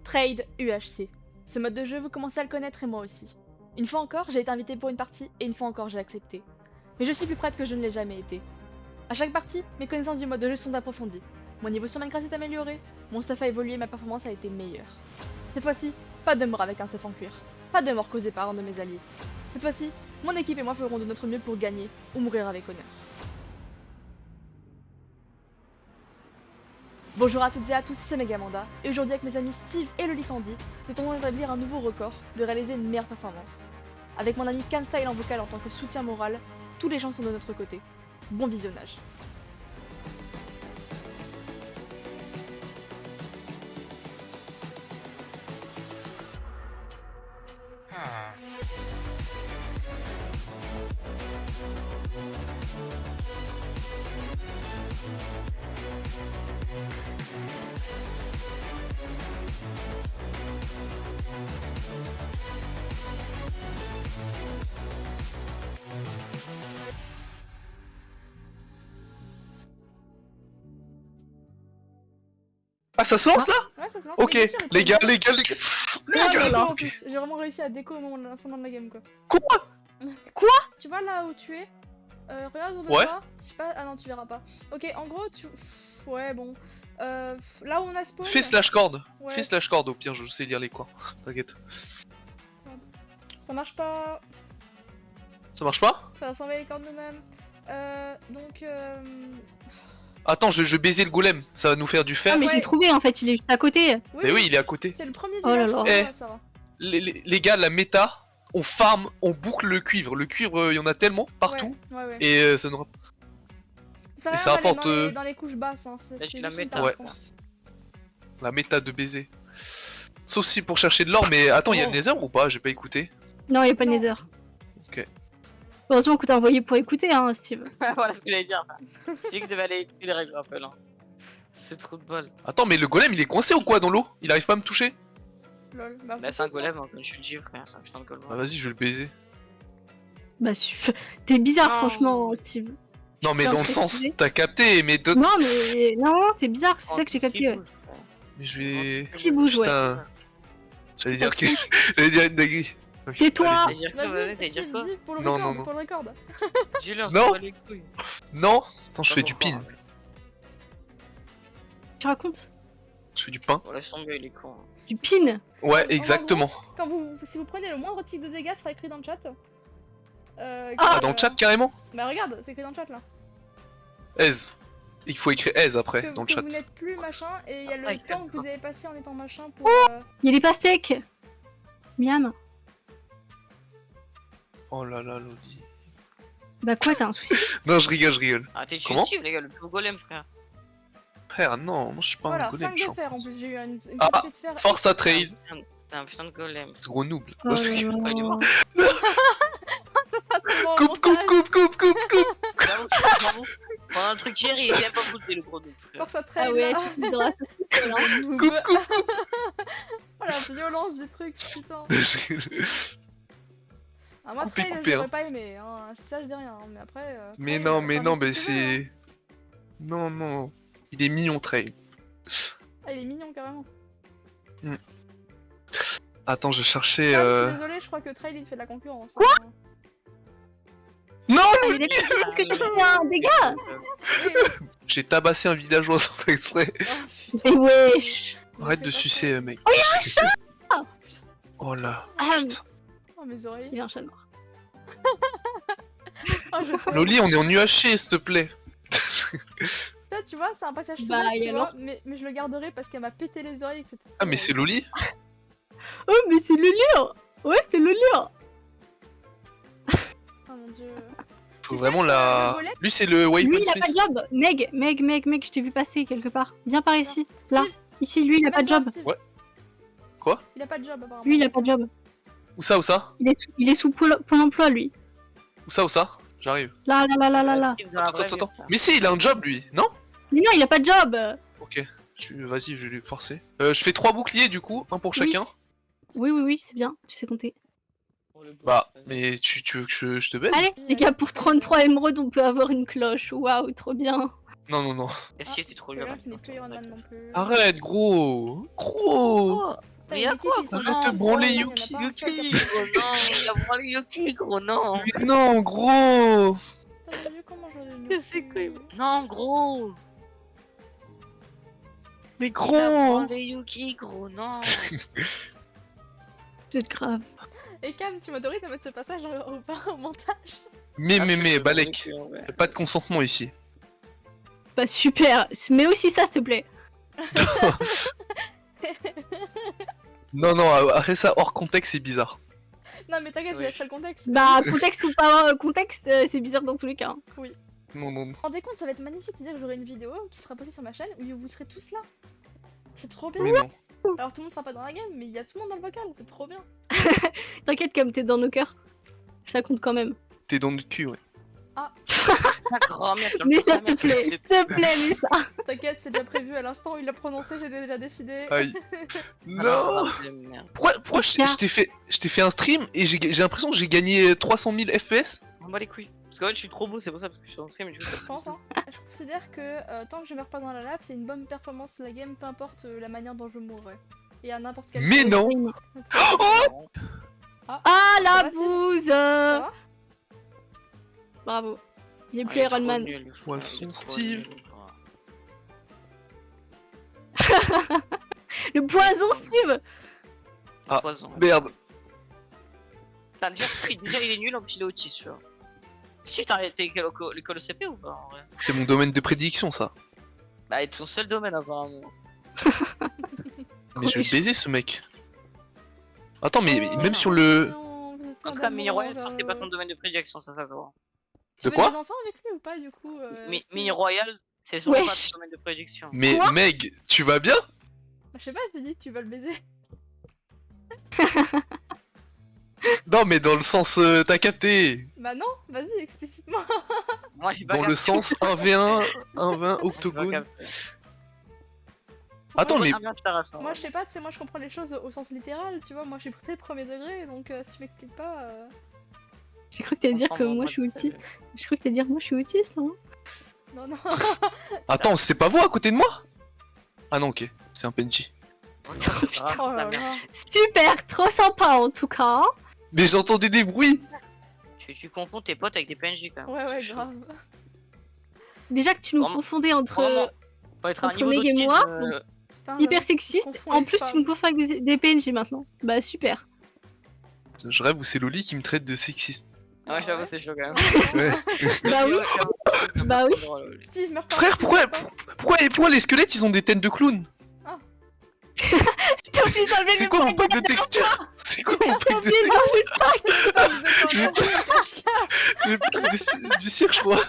Trade UHC. Ce mode de jeu, vous commencez à le connaître et moi aussi. Une fois encore, j'ai été invité pour une partie et une fois encore, j'ai accepté. Mais je suis plus prête que je ne l'ai jamais été. À chaque partie, mes connaissances du mode de jeu sont approfondies. Mon niveau sur Minecraft est amélioré, mon stuff a évolué et ma performance a été meilleure. Cette fois-ci, pas de mort avec un stuff en cuir. Pas de mort causée par un de mes alliés. Cette fois-ci, mon équipe et moi ferons de notre mieux pour gagner ou mourir avec honneur. Bonjour à toutes et à tous, c'est Megamanda, et aujourd'hui avec mes amis Steve et Loli Candy, nous tentons d'établir un nouveau record, de réaliser une meilleure performance. Avec mon ami Camstyle en vocal en tant que soutien moral, tous les gens sont de notre côté. Bon visionnage. Ah, ça se lance là? Ouais, ça se lance. Ok, Mais bien sûr, les gars, il faut- les gars. Non, en Ok. plus, j'ai vraiment réussi à déco au moment de lancement de la game quoi. Quoi? Tu vois là où tu es regarde autour de Ouais. toi. Je sais pas. Ah non, tu verras pas. Ok, en gros, tu. Ouais, bon. Là où on a spawn. Fais slash corde. Ouais. Fais slash corde, au pire, je sais lire les coins. T'inquiète. Ça marche pas. Ça marche pas? Enfin, ça envoie les cordes nous-mêmes. Donc. Attends, je vais baiser le golem, ça va nous faire du fer. Ah mais Ouais. je l'ai trouvé en fait, il est juste à côté. Mais oui, il est à côté. C'est le premier Oh là village. là. qu'on Eh. voit, ça va. Les gars, la méta, on farm, on boucle le cuivre. Le cuivre, il y en a tellement, partout. Ouais. Et ça nous... Ça, et rien ça d'aller rapporte, dans les couches basses. Hein. Là, tu la juste mets, une t'as- Ouais. tarte, La méta de baiser. Sauf si pour chercher de l'or, mais attends, il y a le Oh. nether ou pas? J'ai pas écouté. Non, il n'y a pas de Non. nether. Ok. Heureusement que t'as envoyé pour écouter, hein, Steve. Voilà ce que j'allais dire. C'est que devait aller étudier les règles, je rappelle. Hein. C'est trop de bol. Attends, mais le golem, il est coincé ou quoi dans l'eau? Il arrive pas à me toucher? Lol. Bah, Là, c'est un golem, hein, comme je te dis, frère. C'est un putain de golem. Ah vas-y, je vais le baiser. Bah, t'es bizarre, Non. franchement, Steve. Non, mais tiens à dans le sens, préciser. t'as capté, mais... Non, mais. Non, t'es bizarre, c'est ça que j'ai capté. Ouais. Mais je vais... Qui bouge, ouais. Putain... J'allais dire que... J'allais dire une dinguerie. Ok, Tais-toi. allez. T'allais dire quoi, ouais, Vas-y, t'allais dire Steve, quoi? dis pour le Non, record. non, non. Pour le record. Dis-le, on Non. s'en bat les couilles. Non. Attends, je Pas fais du pourquoi, pin. hein. Tu racontes Je fais du pain. Oh, laisse tomber, il est con. Du pin. Ouais, exactement. Quand si vous prenez le moindre tic de dégâts, ça sera écrit dans le chat. Ah, dans le chat, carrément? Bah regarde, c'est écrit dans le chat là. Aise. Il faut écrire aise après, Que, dans le que chat. vous n'êtes plus machin et il y a le Ah, temps que vous avez passé en étant machin pour. Il y a des pastèques. Miam. Oh là là, Lodi. Bah, quoi, t'as un souci? Non, je rigole, je rigole. Ah, t'es Comment tué, les gars, le plus golem, frère. Frère, non, moi je suis pas Voilà, un golem, 5 je de suis un fer en plus, j'ai eu une Ah, quantité de fer. Force à trail. T'es un putain de golem. C'est gros noob. Oh Non, c'est- là là. il est mort. Coupe, coupe, coupe, coupe, coupe, coupe. Bravo, bravo. Prends un truc Thierry, il vient pas foutre le gros de frère. Force à trail. Ah ouais, là. c'est celui de la saucisse, là. Coupe, coupe. Oh la violence des trucs, putain. Ah, moi, Coupé, trail, coupé, j'aurais hein. pas aimé, hein. Ça, je dis rien, hein. Mais après. Mais trail, non, enfin, mais non, mais tu veux, hein. c'est... Non, non. Il est mignon, Trail. Ah, il est mignon carrément. Attends, je cherchais... Ah, je suis désolé, je crois que Trail il fait de la concurrence. Quoi hein. Non, Ah, mais d'accord, c'est parce que j'ai fait un dégât. Oui, oui. j'ai tabassé un villageois sans faire exprès. Oh, putain. Mais wesh. Arrête fais de pas sucer, ça. mec. Oh, il y a un chat. Oh là. Ah, Putain. Oh, mes oreilles. il y a un chat noir. Oh, je Loli, on est en UHC, s'il te plaît. Ça, tu vois, c'est un passage Bah, tourette, et tu vois, alors mais je le garderai parce qu'elle m'a pété les oreilles et que c'était. Ah, mais c'est Loli? Oh, mais c'est le lion. Ouais, c'est le lion. Oh mon dieu. Faut vraiment la... Le golem Lui, c'est le Lui, Waypoint il a pas Smith. de job. Meg, je t'ai vu passer quelque part. Viens par ici. Là. Steve. Ici, lui, il a pas de job. Steve. Ouais. Quoi? Il a pas de job apparemment. Lui, il a pas de job. Où ça, où ça? Il est sous Pôle emploi, lui. Où ça, où ça? J'arrive. Là. Attends. Mais si, il a un job, lui, non? Mais non, il a pas de job. Ok. Vas-y, je vais lui forcer. Je fais 3 boucliers, du coup, un pour Oui. chacun. Oui, c'est bien. Tu sais compter. Bah, mais tu veux que je te baise? Allez, les gars, pour 33 émeraudes, on peut avoir une cloche. Waouh, trop bien. Non, non, non. Est-ce que t'es trop C'est dur là qui n'est plus Iron Man non plus. Arrête, gros. Gros. Mais une y'a équipe, quoi, ils sont arrête pas de branler, ensemble, Yuki, il y en a pas un seul qui a Yuki, gros, non, il a branlé Yuki, gros, non. Mais non, gros. Putain, mon Dieu, comment j'en ai Que c'est quoi Non, gros. Mais Il a gros. branlé Yuki, gros, non. Vous êtes grave. Et Cam, tu m'autorises à mettre ce passage ou pas au montage? Mais, Ah, Balek. Y'a pas de consentement ici. Bah super. Mets aussi ça, s'il te plaît. Non, non, après ça, hors contexte, c'est bizarre. Non mais t'inquiète, je Oui. laisserai le contexte. Bah contexte ou pas contexte, c'est bizarre dans tous les cas. Hein. Non, non, non. Vous vous rendez compte, ça va être magnifique, c'est-à-dire que j'aurai une vidéo qui sera postée sur ma chaîne où vous serez tous là. C'est trop bien. Mais non. Alors tout le monde sera pas dans la game, mais il y a tout le monde dans le vocal, c'est trop bien. T'inquiète, comme t'es dans nos cœurs. Ça compte quand même. T'es dans le cul, ouais. Mais ça, s'il te plaît, s'il te plaît, mais ça. T'inquiète, c'est déjà prévu à l'instant où il l'a prononcé, j'ai déjà décidé. Aïe. Non. Pourquoi je t'ai fait un stream et j'ai l'impression que j'ai gagné 300 000 FPS? On bat les couilles. Parce qu'en fait, je suis trop beau, c'est pour ça, parce que je suis en stream et du coup, Je pense, hein. Je considère que tant que je meurs pas dans la lave, c'est une bonne performance de la game, peu importe la manière dont je mourrai. Et à n'importe quel Mais non. Oh Ah, Ça la va, Steve bouse Ça va Bravo. Il est plus Iron Man. Poisson Steve. Le poison, Steve. Ah. Poison. Merde. Putain, déjà, il est nul, en plus il est autiste, tu vois. Si t'as arrêté l'école CP ou pas en vrai? C'est mon domaine de prédiction, ça. Bah, c'est ton seul domaine apparemment. Mais je vais baiser ce mec. Attends, mais Oh, même sur le... non, vous êtes En plein tout cas, Mini d'amour, Royal, ça c'est pas ton domaine de prédilection, ça se voit. Tu De veux quoi des enfants avec lui ou pas du coup Mini Royal, c'est sûrement pas Wesh. ton domaine de prédilection. Mais Quoi Meg, tu vas bien? Je sais pas, tu dis que tu vas le baiser. Non, mais dans le sens... t'as capté. Bah non, vas-y, explicitement. Moi j'ai pas Dans le capté. sens 1v1, 1v1, J'ai pas octogone. capté. Attends, mais... Ah, bien, je t'arrache, hein. Moi je sais pas, tu sais, moi je comprends les choses au sens littéral, tu vois, moi je suis très premier degré, donc si tu m'expliques pas... J'ai cru que t'allais dire que Comprends-moi, moi je suis moi, autiste. J'ai cru que t'allais dire moi je suis autiste. Hein. Non, non. Attends, c'est pas vous à côté de moi? Ah non, ok. C'est un PNJ. Putain. Oh là là. Super, trop sympa en tout cas. Mais j'entendais des bruits. Tu confonds tes potes avec des PNJ quand même. Ouais, ouais, C'est chaud. grave. Déjà que tu nous Vraiment- confondais entre Vraiment, faut être à un entre niveau Meg et d'autisme, moi, Putain, hyper je sexiste. confonds En les plus, femmes. tu me confonds avec des PNJ maintenant. Bah super. Je rêve où c'est Loli qui me traite de sexiste. Ouais, j'avoue, c'est chaud quand même. Ouais. Bah oui. Bah oui. Steve, meurs pas. Frère, Steve, meurs pas. pourquoi les squelettes ils ont des têtes de clown? T'as oublié d'enlever C'est le quoi mon pack pack de texture? C'est quoi mon T'as pack de oublié texture? d'enlever le pack. Le pack du cirque, je crois.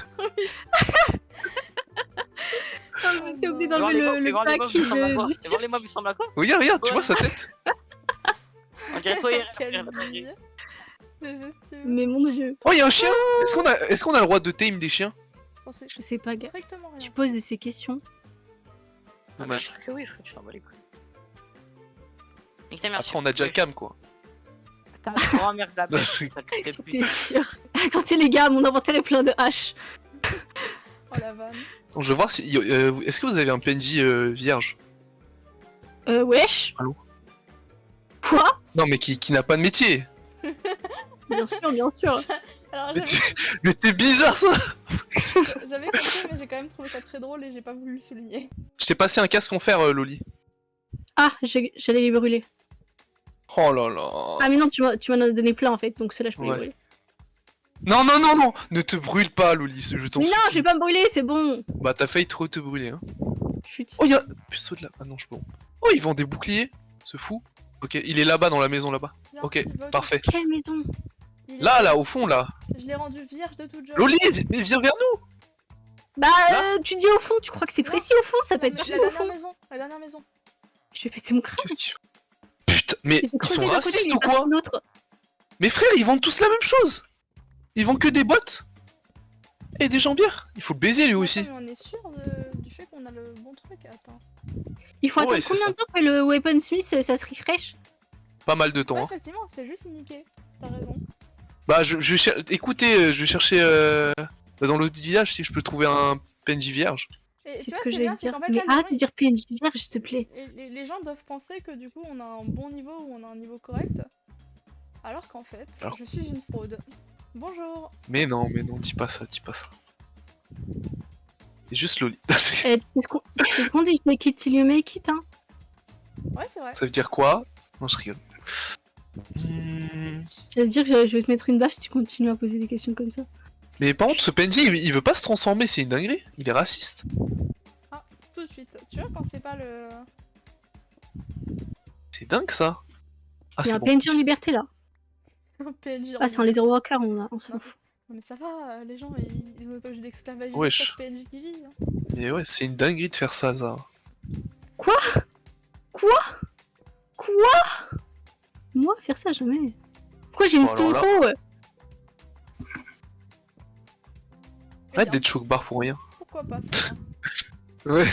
T'as oublié d'enlever le pack du Tu vois les cirque. mobs, ils ressemblent à quoi? Regarde, tu vois sa tête? On dirait toi hier. Quelle vie. GG, Steve. Mais mon dieu, Oh, y'a un chien! Est-ce qu'on a le droit de tame des chiens? Pensez je sais pas, gars. strictement rien. Tu poses de ces questions. Dommage. Que oui, frère, tu t'en bats les couilles. Nique ta mère, Après, on a déjà Cam, quoi. Oh merde, la bête. T'es sûr? Attendez les gars, mon inventaire est plein de haches. Oh la vanne. Donc, je veux voir si. Est-ce que vous avez un PNJ vierge? Wesh. Allô? Quoi? Non, mais qui n'a pas de métier. Bien sûr, bien sûr. Alors Mais mais t'es bizarre ça! j'avais compris, mais j'ai quand même trouvé ça très drôle et j'ai pas voulu le souligner. Je t'ai passé un casque en fer, Loli. Ah, j'allais les brûler. Oh là là. Ah mais non, tu m'en as donné plein en fait, donc ceux-là je peux les Ouais. brûler. Non, non, non, non! Ne te brûle pas, Loli, je t'en Mais non, supplie. je vais pas me brûler, c'est bon. Bah, t'as failli trop te brûler, hein. Chut. Oh, y'a. Puceau de là. Ah non, je peux. Oh, il vend des boucliers, ce fou. Ok, il est là-bas dans la maison là-bas. Viens, Ok, Steve, va, parfait. Quelle maison? il est- Là, au fond, là. Je l'ai rendu vierge de toute job. Loli, mais viens vers nous! Bah, Là tu dis au fond, tu crois que c'est Non. précis au fond? Ça peut être La si au fond. dernière maison, la dernière maison. Je vais péter mon crâne. Qu'est-ce qu'il. Putain, mais J'ai ils creusé sont d'un côté, racistes il est ou parti quoi? de l'autre. Mais frère, ils vendent tous la même chose! Ils vendent que des bottes! Et des jambières! Il faut le baiser lui aussi! Attends, mais on est sûr du fait qu'on a le bon truc. Attends. Il faut Ouais, attendre c'est combien ça. de temps que le Weaponsmith ça se refresh? Pas mal de temps, Ouais, hein. effectivement, on se fait juste niquer. T'as raison. Bah, écoutez, je vais chercher dans l'autre village si je peux trouver un PNJ vierge. Et tu C'est ce vois, que c'est j'allais bien, c'est dire. qu'en fait, Mais là, les arrête gens, de dire PNJ vierge, s'il te plaît. les gens doivent penser que du coup, on a un bon niveau ou on a un niveau correct. Alors qu'en fait, Alors. je suis une fraude. Bonjour. Mais non, dis pas ça, dis pas ça. C'est juste Loli. Eh, tu sais ce qu'on dit, make it till you make it, hein. Ouais, c'est vrai. Ça veut dire quoi? Non, je rigole. Ça veut dire que je vais te mettre une baffe si tu continues à poser des questions comme ça. Mais par contre, ce PNJ, il veut pas se transformer, c'est une dinguerie. Il est raciste. Tout de suite. Tu vois, quand c'est pas le. C'est dingue ça. Ah, Il y a c'est un bon. PNJ en liberté là. PNJ. Ah, c'est un laser walker, on s'en Non. fout. Non, mais ça va, les gens, ils ont pas obligé d'esclavager Wesh. chaque PNJ qui vit. Hein. Mais ouais, c'est une dinguerie de faire ça, ça. Quoi? Moi, faire ça, jamais. Pourquoi j'ai une Bon, alors stone là- crow? Arrête d'être choc bar pour rien. Pourquoi pas ça va. Ouais.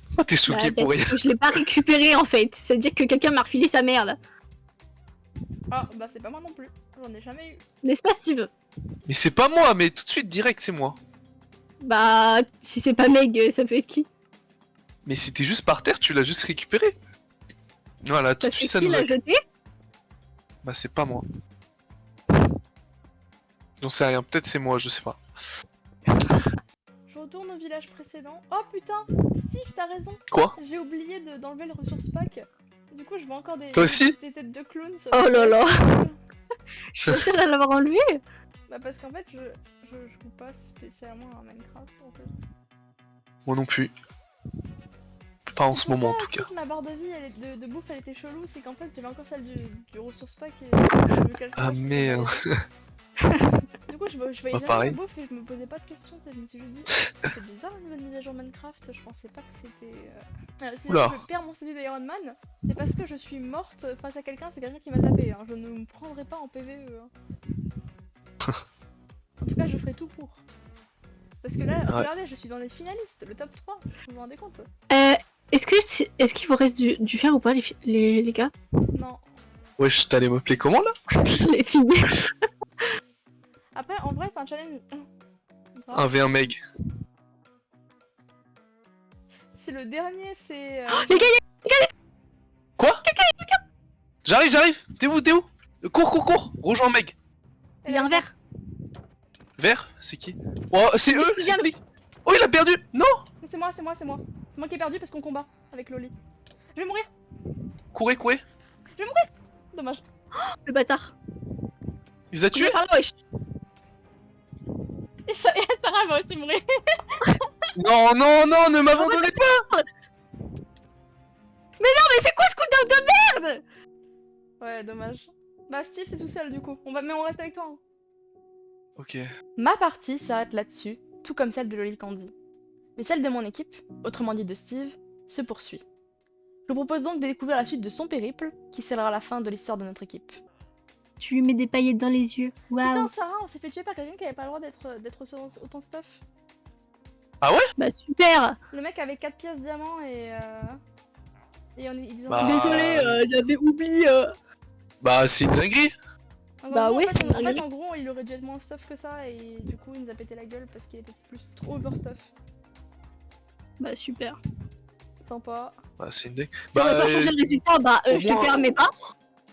Pourquoi t'es choqué Bah, pour parce rien? que je l'ai pas récupéré en fait. C'est-à-dire que quelqu'un m'a refilé sa merde. Ah, bah c'est pas moi non plus. J'en ai jamais eu. N'est-ce pas, Steve? Mais c'est pas moi, mais tout de suite direct, c'est moi. Bah, si c'est pas Meg, ça peut être qui? Mais c'était juste par terre, tu l'as juste récupéré. Voilà, tout de Parce suite que ça qui nous a... l'a jeté? Bah c'est pas moi. J'en sais rien, peut-être c'est moi, je sais pas. Je retourne au village précédent. Oh putain, Steve, t'as raison. Quoi? J'ai oublié d'enlever le ressource pack. Du coup, je vois encore des, Toi aussi des têtes de clowns. Oh là là. Je suis la seule à l'avoir enlevé. Bah parce qu'en fait, je joue pas spécialement à Minecraft en fait. Moi non plus. Pas en C'est ce pour moment en ça tout aussi cas. que ma barre de vie de bouffe elle était chelou, c'est qu'en fait j'avais encore celle du ressource pack et je me calculais, Ah je faisais merde. Du coup je voyais Bah, jamais pareil. la bouffe et je me posais pas de questions, je me suis juste dit c'est bizarre une nouvelle mise à jour Minecraft, je pensais pas que c'était... Si Oula. je perds mon statut d'Iron Man, c'est parce que je suis morte face à quelqu'un, c'est quelqu'un qui m'a tapé, hein. Je ne me prendrai pas en PVE. Hein. En tout cas je ferai tout pour. Parce que là, Ouais. regardez, je suis dans les finalistes, le top 3, vous vous rendez compte? Est-ce qu'il vous reste du fer ou pas, les gars? Non. Wesh, t'allais m'appeler comment là? Les filles. Après, en vrai, c'est un challenge. Grave. Un V1 Meg. C'est le dernier, c'est. Les gars, Quoi? J'arrive! T'es où? Cours! Rejoins Meg! il y a un verre. Vert? C'est qui? Oh, c'est eux! C'est C'est James. qui? Oh, il a perdu! Non! C'est moi. C'est moi qui ai perdu parce qu'on combat avec Loli. Je vais mourir. Courez! Dommage. Le bâtard. Il vous a tué? Ah, wesh. Et Sarah va aussi mourir. Non, ne m'abandonnez pas! Mais c'est quoi ce cooldown de merde? Ouais, dommage. Bah, Steve, c'est tout seul du coup. Mais on reste avec toi. Hein. Ok. Ma partie s'arrête là-dessus, tout comme celle de Loli Candy. Mais celle de mon équipe, autrement dit de Steve, se poursuit. Je vous propose donc de découvrir la suite de son périple, qui scellera la fin de l'histoire de notre équipe. Tu lui mets des paillettes dans les yeux. Putain, Waouh. Sarah, on s'est fait tuer par quelqu'un qui avait pas le droit d'être autant stuff. Bah super. Le mec avait 4 pièces diamants et ils ont... Bah, Désolé, j'avais oublié. Bah, c'est une dinguerie! En Bah gros, ouais, en fait, c'est en fait, dingue. en gros, il aurait dû être moins stuff que ça et du coup, il nous a pété la gueule parce qu'il était plus trop overstuff. Bah super. Sympa. Bah, c'est une dingue. Si on n'a pas changé le résultat, bah au je te moins- permets pas.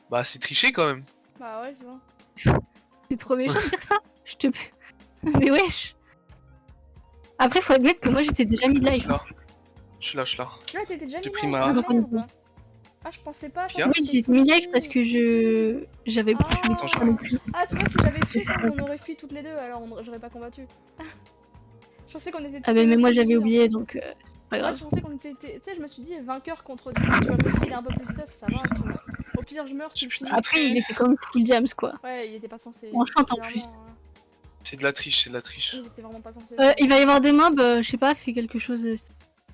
Bah, c'est triché quand même. Bah ouais, c'est ça. C'est trop méchant de dire ça. Je te. Mais wesh. Après, faut admettre que moi j'étais déjà Je mid-life. suis là. Je suis là. Là, t'étais déjà J'ai mis pris là, ma- merde. Ah, je pensais pas. Pierre Oui, j'étais mid-life parce que j'avais Ah. plus Attends, je non plus. Ah, tu vois, si j'avais su, on aurait fui toutes les deux, alors j'aurais pas combattu. Je pensais qu'on était. Ah bah mais moi j'avais oublié. oublié donc c'est pas Ouais, grave. je pensais qu'on était. Tu sais, je me suis dit, vainqueur contre 10, tu vois, même s'il est un peu plus stuff, ça va, tu vois. Au pire, je meurs, tu Putain. finis. Après il était comme full jams quoi. Ouais, il était pas censé. On chante en Clairement, plus. C'est de la triche, c'est de la triche. Il était vraiment pas censé. Il va y avoir des mobs, je sais pas, fais quelque chose.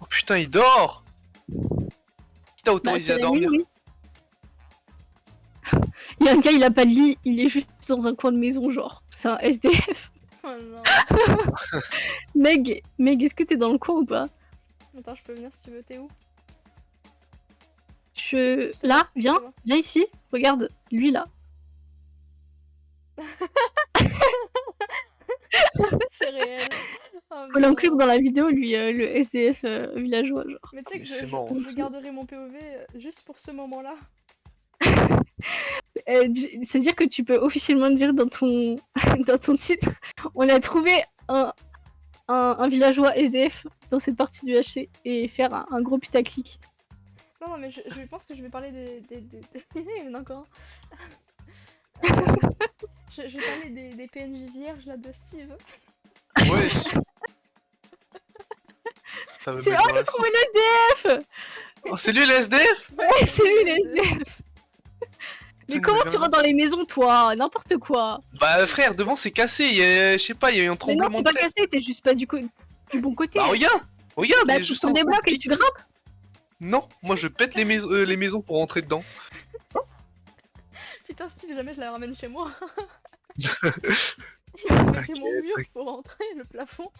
Oh putain, il dort! Qui t'a Bah, autorisé c'est à la nuit, dormir? oui. Il y a un gars, il a pas de lit, il est juste dans un coin de maison, genre. C'est un SDF. Oh non. Meg, est-ce que t'es dans le coin ou pas? Attends, je peux venir si tu veux, t'es où? Là, viens, Ça va. viens ici. Regarde, lui là. C'est réel. Oh, Faut l'inclure non. dans la vidéo, lui, le SDF villageois, genre. Mais tu sais Mais que c'est mort, en je garderai mon POV juste pour ce moment-là. C'est-à-dire que tu peux officiellement dire dans ton, dans ton titre, on a trouvé un villageois SDF dans cette partie du HC et faire un gros putaclic. Non, non, mais je pense que je vais parler Il y en a encore un. Je vais parler des PNJ vierges là de Steve. Wesh. Ça me C'est met oh, dans j'ai la trouvé sauce. le SDF. Oh, c'est lui le SDF? Ouais, c'est lui le SDF. Mais Putain, comment mais tu rentres dans les maisons, toi? N'importe quoi. Bah frère, devant c'est cassé, je sais pas, il y a eu un Mais non, tremblement c'est de pas terre. cassé, t'es juste pas du bon côté. Bah regarde, regarde, Bah, il est tu juste prends en des train de blocs et piquer. tu grimpes. Non, moi je pète les maisons pour rentrer dedans. Putain, Steve, jamais je la ramène chez moi. Il a pété T'inquiète, mon mur t'inquiète. pour rentrer, le plafond.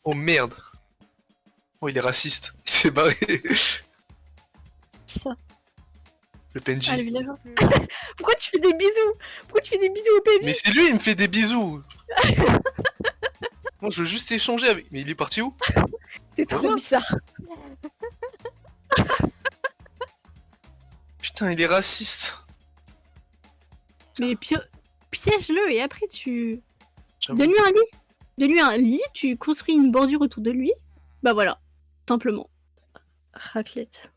Oh merde. Oh il est raciste, il s'est barré. Qui ça? Le PNJ. Ah, le villageois. Pourquoi tu fais des bisous? Pourquoi tu fais des bisous au PNJ? Mais c'est lui, il me fait des bisous. Moi je veux juste échanger avec... Mais il est parti où? T'es trop Reviens. bizarre. Putain, il est raciste. Mais piège-le et après tu... J'avoue. Donne-lui un lit. Donne-lui un lit, tu construis une bordure autour de lui. Bah voilà, simplement. Raclette.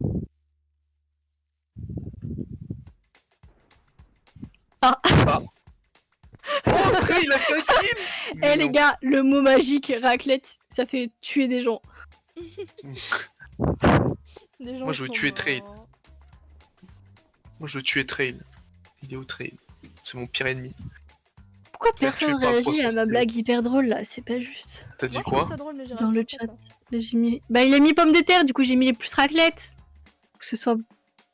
Oh, Trey, il a fait un kill. Eh Mais les non. gars, le mot magique raclette, ça fait tuer des gens. Des gens Moi, je veux sont tuer Trade. morts. Moi je veux tuer Trail. Il est où Trail? C'est mon pire ennemi. Pourquoi Faire personne tuer par réagit Frost à ma Steel. blague hyper drôle là? C'est pas juste. T'as dit Moi, je trouve quoi? ça drôle, mais j'ai Dans le raté chat. ça. J'ai mis... Bah il a mis pomme de terre, du coup j'ai mis les plus raclette. Que ce soit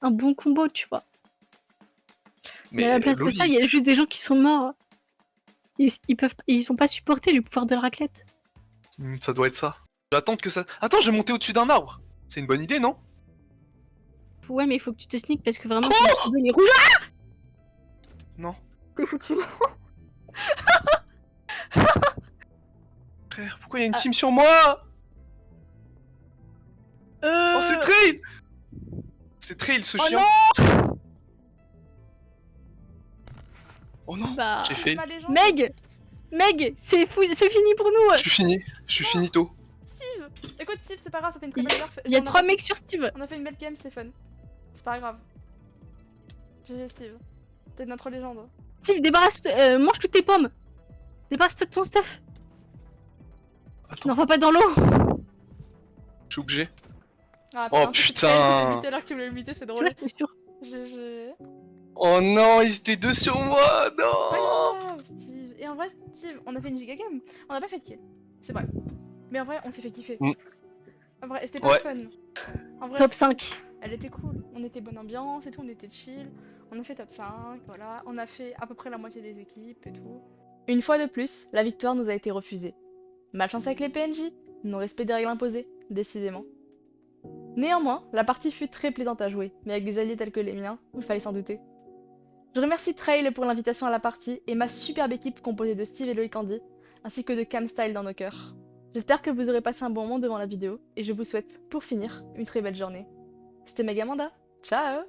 un bon combo, tu vois. Mais à la place de Loli, ça, il y a juste des gens qui sont morts. Ils ont pas supporté le pouvoir de la raclette. ça doit être ça. Je vais attendre que ça... Attends, je vais monter au-dessus d'un arbre. C'est une bonne idée, non? Ouais, mais il faut que tu te sneak parce que vraiment, Quoi tu les rouges. Ah Non. T'es foutu. Frère, pourquoi il y a une team sur moi? Euh... Oh, c'est Trail! C'est Trail, ce Oh chien. non. Oh non, Bah... j'ai fait. Ma légende. Meg, c'est fini pour nous. Je suis fini. Je suis finito. Steve! Écoute, Steve, c'est pas grave, ça fait une très belle heure. Il y a 3 mecs sur Steve. On a fait une belle game, Stéphane. C'est pas grave. GG, Steve. T'es notre légende. Steve, mange toutes tes pommes. Débarrasse-toi de ton stuff. Attends, N'en va pas dans l'eau. je suis obligé. Ah, Oh, c'est putain. Trey, c'est alors que tu voulais imiter, c'est Tu drôle. vois, c'est sûr. GG. Oh non, ils étaient deux sur moi. Pas Non. grave, Steve. Et en vrai, Steve, on a fait une giga game. On a pas fait de kill. C'est vrai. Mais en vrai, on s'est fait kiffer. Mm. En vrai, c'était pas Ouais. fun. En vrai, Top 5. elle était cool. On était bonne ambiance et tout, on était chill. On a fait top 5, voilà. On a fait à peu près la moitié des équipes et tout. Une fois de plus, la victoire nous a été refusée. Malchance avec les PNJ, non-respect des règles imposées, décidément. Néanmoins, la partie fut très plaisante à jouer, mais avec des alliés tels que les miens, il fallait s'en douter. Je remercie Trail pour l'invitation à la partie et ma superbe équipe composée de Steve et Loïc Candy, ainsi que de Camstyle dans nos cœurs. J'espère que vous aurez passé un bon moment devant la vidéo, et je vous souhaite, pour finir, une très belle journée. C'était Megamanda, ciao!